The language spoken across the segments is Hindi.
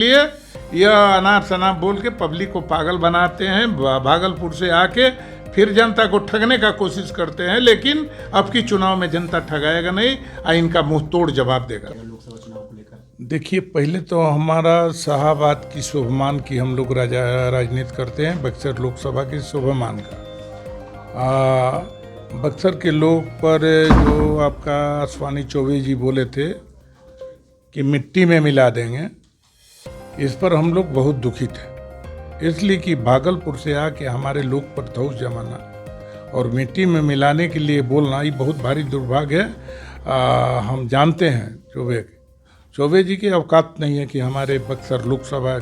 लिए यह अनाप शनाप बोल के पब्लिक को पागल बनाते हैं। भागलपुर से आके फिर जनता को ठगने का कोशिश करते हैं, लेकिन अब की चुनाव में जनता ठगाएगा नहीं और इनका मुंह तोड़ जवाब देगा। लोकसभा चुनाव को लेकर देखिए, पहले तो हमारा शाहाबाद की शोभमान की हम लोग राजनीति करते हैं, बक्सर लोकसभा की शोभमान का। बक्सर के लोग पर जो आपका अश्वानी चौबे जी बोले थे कि मिट्टी में मिला देंगे, इस पर हम लोग बहुत दुखित हैं। इसलिए कि भागलपुर से आके हमारे लोग पर धौस जमाना और मिट्टी में मिलाने के लिए बोलना, ये बहुत भारी दुर्भाग्य है। हम जानते हैं चौबे जी की औकात नहीं है कि हमारे बक्सर लोकसभा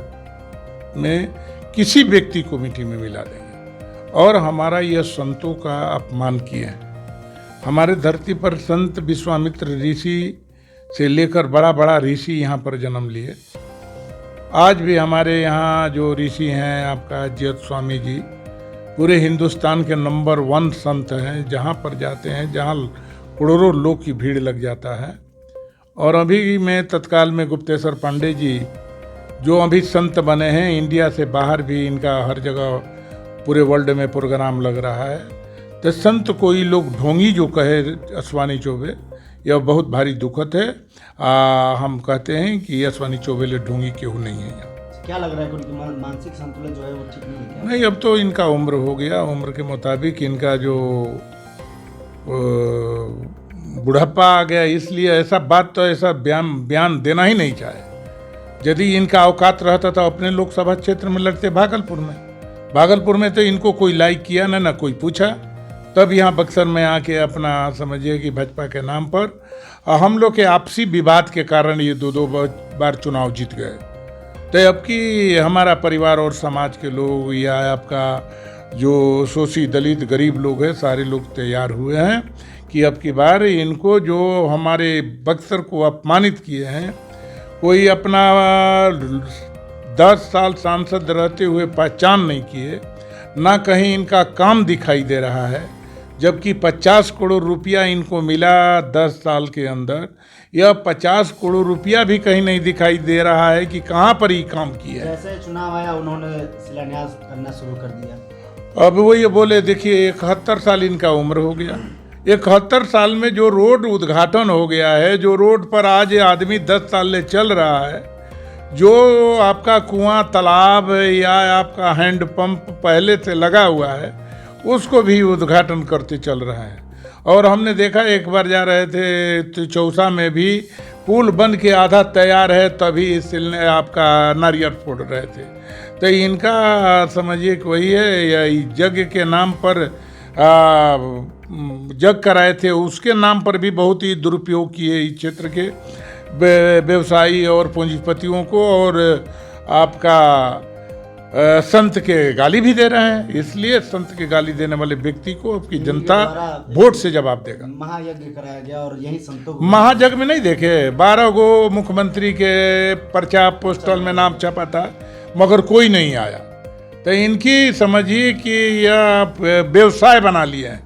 में किसी व्यक्ति को मिट्टी में मिला देंगे, और हमारा यह संतों का अपमान किए हैं। हमारे धरती पर संत विश्वामित्र ऋषि से लेकर बड़ा बड़ा ऋषि यहाँ पर जन्म लिए। आज भी हमारे यहाँ जो ऋषि हैं आपका जयत स्वामी जी पूरे हिंदुस्तान के नंबर 1 संत हैं। जहाँ पर जाते हैं, जहाँ करोड़ों लोग की भीड़ लग जाता है। और अभी में तत्काल में गुप्तेश्वर पांडे जी जो अभी संत बने हैं, इंडिया से बाहर भी इनका हर जगह पूरे वर्ल्ड में प्रोग्राम लग रहा है। तो संत कोई लोग ढोंगी जो कहे अश्वानी चौबे, यह बहुत भारी दुखद है। हम कहते हैं कि अश्वानी चौबे ले ढोंगी क्यों नहीं है यहाँ। क्या लग रहा है कि उनकी मानसिक संतुलन जो है वो ठीक नहीं है क्या? नहीं, अब तो इनका उम्र हो गया, उम्र के मुताबिक इनका जो बुढ़ापा आ गया, इसलिए ऐसा बात तो ऐसा बयान देना ही नहीं चाहे। यदि इनका औकात रहता तो अपने लोकसभा क्षेत्र में लड़ते भागलपुर में तो इनको कोई लाइक किया ना कोई पूछा। तब यहाँ बक्सर में आके अपना समझिए कि भाजपा के नाम पर हम लोग के आपसी विवाद के कारण ये दो बार चुनाव जीत गए। तो अब की हमारा परिवार और समाज के लोग या आपका जो शोषित दलित गरीब लोग हैं, सारे लोग तैयार हुए हैं कि अब की बार इनको जो हमारे बक्सर को अपमानित किए हैं, कोई अपना 10 साल सांसद रहते हुए पहचान नहीं किए, ना कहीं इनका काम दिखाई दे रहा है। जबकि 50 करोड़ रुपया इनको मिला 10 साल के अंदर, यह 50 करोड़ रुपया भी कहीं नहीं दिखाई दे रहा है कि कहाँ पर ही काम किया है। जैसे चुनाव आया उन्होंने शिलान्यास करना शुरू कर दिया। अब वो ये बोले, देखिए 71 साल इनका उम्र हो गया। 71 साल में जो रोड उद्घाटन हो गया है, जो रोड पर आज आदमी 10 साल से चल रहा है, जो आपका कुआं तालाब या आपका हैंड पंप पहले से लगा हुआ है, उसको भी उद्घाटन करते चल रहा है। और हमने देखा, एक बार जा रहे थे तो चौसा में भी पुल बन के आधा तैयार है, तभी आपका नारियल फोड़ रहे थे। तो इनका समझिए कि वही है, या यज्ञ के नाम पर जग कराए थे, उसके नाम पर भी बहुत ही दुरुपयोग किए इस क्षेत्र के व्यवसायी और पूंजीपतियों को, और आपका संत के गाली भी दे रहे हैं। इसलिए संत के गाली देने वाले व्यक्ति को आपकी जनता वोट से जवाब देगा। महायज्ञ कराया गया और यही संतों को महायज्ञ में नहीं देखे, 12 गो मुख्यमंत्री के पर्चा पोस्टल में नाम छपा था, मगर कोई नहीं आया। तो इनकी समझिए कि यह व्यवसाय बना लिए हैं,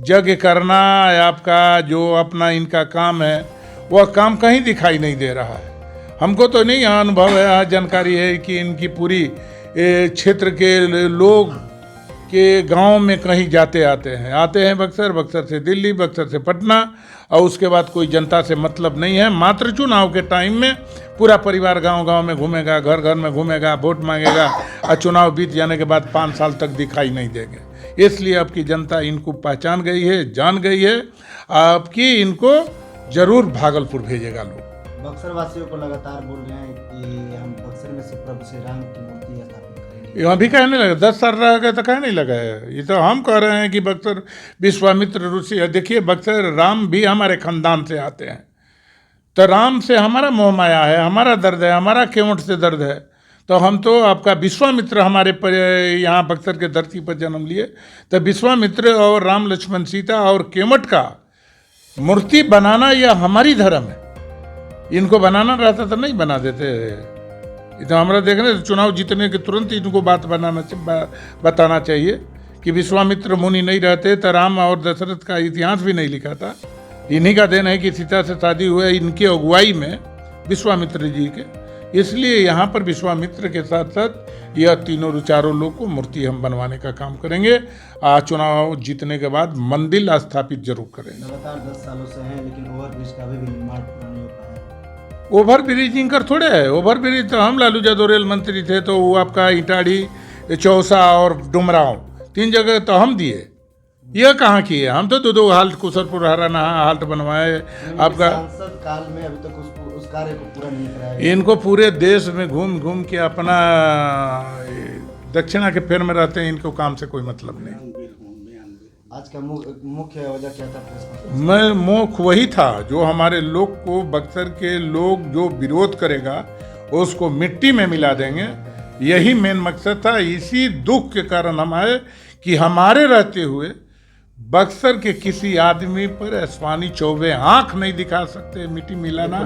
यज्ञ करना आपका जो अपना इनका काम है, वह काम कहीं दिखाई नहीं दे रहा है। हमको तो नहीं यहाँ अनुभव है, जानकारी है कि इनकी पूरी क्षेत्र के लोग के गांव में कहीं आते हैं बक्सर से दिल्ली, बक्सर से पटना, और उसके बाद कोई जनता से मतलब नहीं है। मात्र चुनाव के टाइम में पूरा परिवार गांव में घूमेगा, घर में घूमेगा, वोट मांगेगा, और चुनाव बीत जाने के बाद 5 साल तक दिखाई नहीं देंगे। इसलिए अब की जनता इनको पहचान गई है, जान गई है। आपकी इनको जरूर भागलपुर भेजेगा लोग। बक्सर वासियों को लगातार बोल रहे हैं कि हम बक्सर में से प्रभु श्री राम की मूर्ति स्थापित करेंगे। यहाँ भी कहने लगे, 10 साल रह गए तो कहने नहीं लगा है। ये तो हम कह रहे हैं कि बक्सर विश्वामित्र ऋषि, देखिए बक्सर राम भी हमारे खानदान से आते हैं, तो राम से हमारा मोह माया है, हमारा दर्द है, हमारा केवट से दर्द है। तो हम तो आपका विश्वामित्र हमारे पर यहाँ बक्सर के धरती पर जन्म लिए, तो विश्वामित्र और राम लक्ष्मण सीता और केवट का मूर्ति बनाना यह हमारी धर्म है। इनको बनाना रहता तो नहीं बना देते। तो हमारा देखने चुनाव जीतने के तुरंत इनको बात बताना चाहिए कि विश्वामित्र मुनि नहीं रहते तो राम और दशरथ का इतिहास भी नहीं लिखा था। इन्हीं का देन है कि सीता से शादी हुए इनके अगुवाई में विश्वामित्र जी के, इसलिए यहाँ पर विश्वामित्र के साथ साथ यह तीनों चारों लोग को मूर्ति हम बनवाने का काम करेंगे। चुनाव जीतने के बाद मंदिर स्थापित जरूर करेंगे। लगातार 10 सालों से हैं, लेकिन ओवरब्रिज का अभी भी निर्माण पूरा नहीं हो पाया। ओवर ब्रिजिंग कर थोड़े है। ओवर ब्रिज तो हम लालू यादव रेल मंत्री थे तो वो आपका इटाड़ी, चौसा और डुमराव 3 जगह तो हम दिए। यह कहाँ किए? हम तो दो हाल्ट कुसरपुर हराना हाल्ट बनवाए आपका। सांसद काल में अभी तक उस कार्य को पूरा नहीं कराया। इनको पूरे देश में घूम घूम के अपना दक्षिणा के फेर में रहते हैं, इनको काम से कोई मतलब नहीं। आज का मुख्य वजह क्या था प्रेस कॉन्फ्रेंस? मैं मुख्य वही था जो हमारे लोग को, बक्सर के लोग जो विरोध करेगा उसको मिट्टी में मिला देंगे, यही मेन मकसद था। इसी दुख के कारण हम आए कि हमारे रहते हुए बक्सर के किसी आदमी पर ऐश्वानी चौबे आंख नहीं दिखा सकते। मिट्टी मिलाना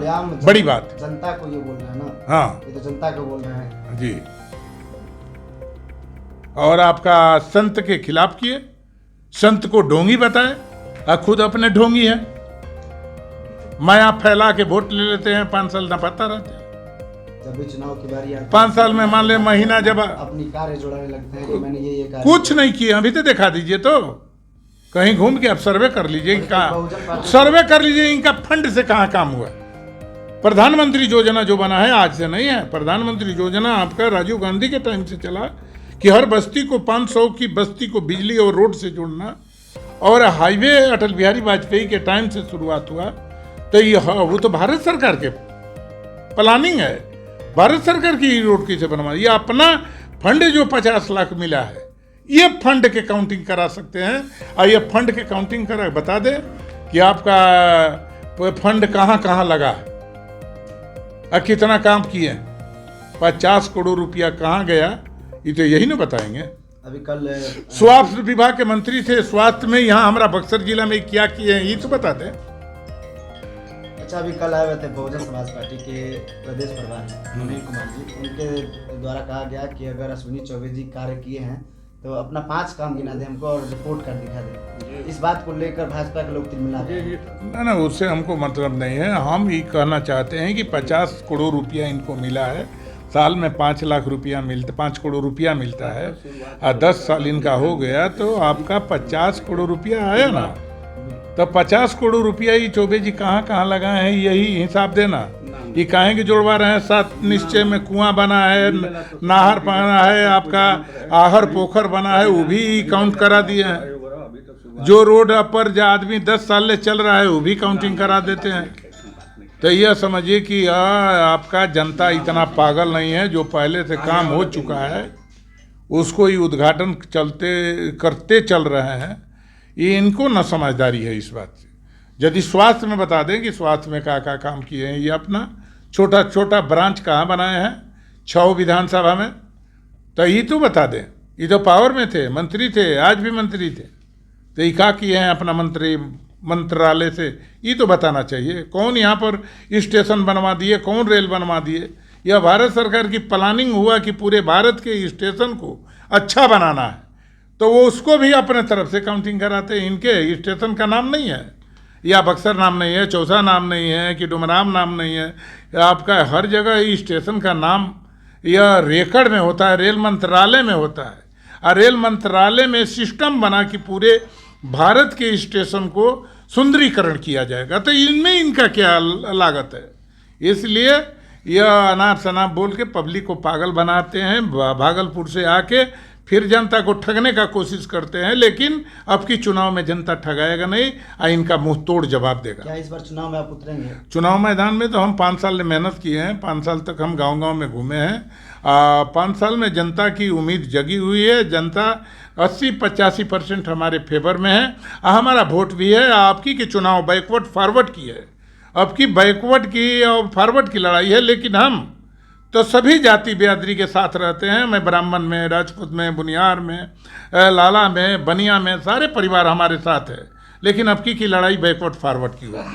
बड़ी बात है। जनता को ये बोल रहे हैं ना। हाँ, ये तो जनता को बोल रहे हैं जी। और आपका संत के खिलाफ किए, संत को ढोंगी बताए, और खुद अपने ढोंगी है। माया फैला के वोट ले लेते हैं, 5 साल पता रहते हैं। जब भी चुनाव की बारी आती है 5 साल में मान ले महीना जब अपनी कार्य जोड़ाने लगते हैं कि मैंने ये कार्य कुछ नहीं किया। अभी तो दिखा दीजिए, तो कहीं घूम के आप सर्वे कर लीजिए, कहाँ सर्वे कर लीजिए इनका फंड से कहाँ काम हुआ। प्रधानमंत्री योजना जो बना है आज से नहीं है। प्रधानमंत्री योजना आपका राजीव गांधी के टाइम से चला कि हर बस्ती को 500 की बस्ती को बिजली और रोड से जोड़ना, और हाईवे अटल बिहारी वाजपेयी के टाइम से शुरुआत हुआ। तो ये वो तो भारत सरकार के प्लानिंग है, भारत सरकार की रोड कैसे बनवा। ये अपना फंड जो 50 लाख मिला है, ये फंड के काउंटिंग करा सकते हैं। और ये फंड के काउंटिंग करा बता दे कि आपका फंड कहाँ कहाँ लगा है और कितना काम किए। 50 करोड़ रुपया कहाँ गया, ये तो यही ना बताएंगे। अभी कल स्वास्थ्य विभाग के मंत्री थे, स्वास्थ्य में यहाँ हमारा बक्सर जिला में क्या किए हैं ये तो बता दें। अच्छा, अभी कल आए हुए थे बहुजन समाज पार्टी के प्रदेश प्रभारी अनिल कुमार जी, उनके द्वारा कहा गया कि अगर अश्विनी चौबे जी कार्य किए हैं तो अपना 5 काम गिना दे हमको और रिपोर्ट कर दिखा दे। इस बात को लेकर भाजपा के लोग तिलमिला रहे हैं। ना उससे हमको मतलब नहीं है। हम ये कहना चाहते हैं कि 50 करोड़ रुपया इनको मिला है, साल में 5 लाख रुपया मिलता, 5 करोड़ रुपया मिलता है, और 10 साल इनका हो गया तो आपका 50 करोड़ रुपया आया ना। तो 50 करोड़ रुपया ही चौबे जी कहाँ कहाँ लगाए हैं यही हिसाब देना। ये काहे के जोड़वा रहे हैं। 7 निश्चय में कुआं बना है, नाहर बना है, आपका आहर पोखर बना है, वो भी काउंट करा दिए हैं। जो रोड पर जो आदमी 10 साल से चल रहा है वो भी काउंटिंग करा देते हैं। तो यह समझिए कि आपका जनता इतना पागल नहीं है। जो पहले से काम हो चुका है उसको ही उद्घाटन करते चल रहे हैं। ये इनको न समझदारी है इस बात से। यदि स्वास्थ्य में बता दें कि स्वास्थ्य में क्या क्या काम किए हैं, ये अपना छोटा छोटा ब्रांच कहाँ बनाए हैं 6 विधानसभा में, तो ये तो बता दें। ये तो पावर में थे, मंत्री थे, आज भी मंत्री थे, तो ये क्या किए हैं अपना मंत्रालय से ये तो बताना चाहिए। कौन यहाँ पर स्टेशन बनवा दिए, कौन रेल बनवा दिए। यह भारत सरकार की प्लानिंग हुआ कि पूरे भारत के स्टेशन को अच्छा बनाना है, तो वो उसको भी अपने तरफ से काउंटिंग कराते हैं। इनके स्टेशन का नाम नहीं है, या बक्सर नाम नहीं है, चौसा नाम नहीं है, कि डुमराम नाम नहीं है। आपका हर जगह स्टेशन का नाम यह रेकर्ड में होता है, रेल मंत्रालय में होता है। और रेल मंत्रालय में सिस्टम बना कि पूरे भारत के स्टेशन को सुंदरीकरण किया जाएगा। तो इनमें इनका क्या लागत है। इसलिए यह अनाप शनाप बोल के पब्लिक को पागल बनाते हैं। भागलपुर से आके फिर जनता को ठगने का कोशिश करते हैं, लेकिन अब की चुनाव में जनता ठगाएगा नहीं और इनका मुंह तोड़ जवाब देगा। क्या इस बार चुनाव में आप उतरेंगे? चुनाव मैदान में तो हम 5 साल मेहनत किए हैं। 5 साल तक हम गांव-गांव में घूमे हैं। 5 साल में जनता की उम्मीद जगी हुई है। जनता 80-85% हमारे फेवर में है। हमारा वोट भी है। आपकी कि चुनाव बैकवर्ड फॉरवर्ड की है, अब की बैकवर्ड की और फॉरवर्ड की लड़ाई है। लेकिन हम तो सभी जाति बिरादरी के साथ रहते हैं। मैं ब्राह्मण में, राजपूत में, बुनियार में, लाला में, बनिया में, सारे परिवार हमारे साथ है। लेकिन अब की लड़ाई बैकवर्ड फॉरवर्ड की हुई है।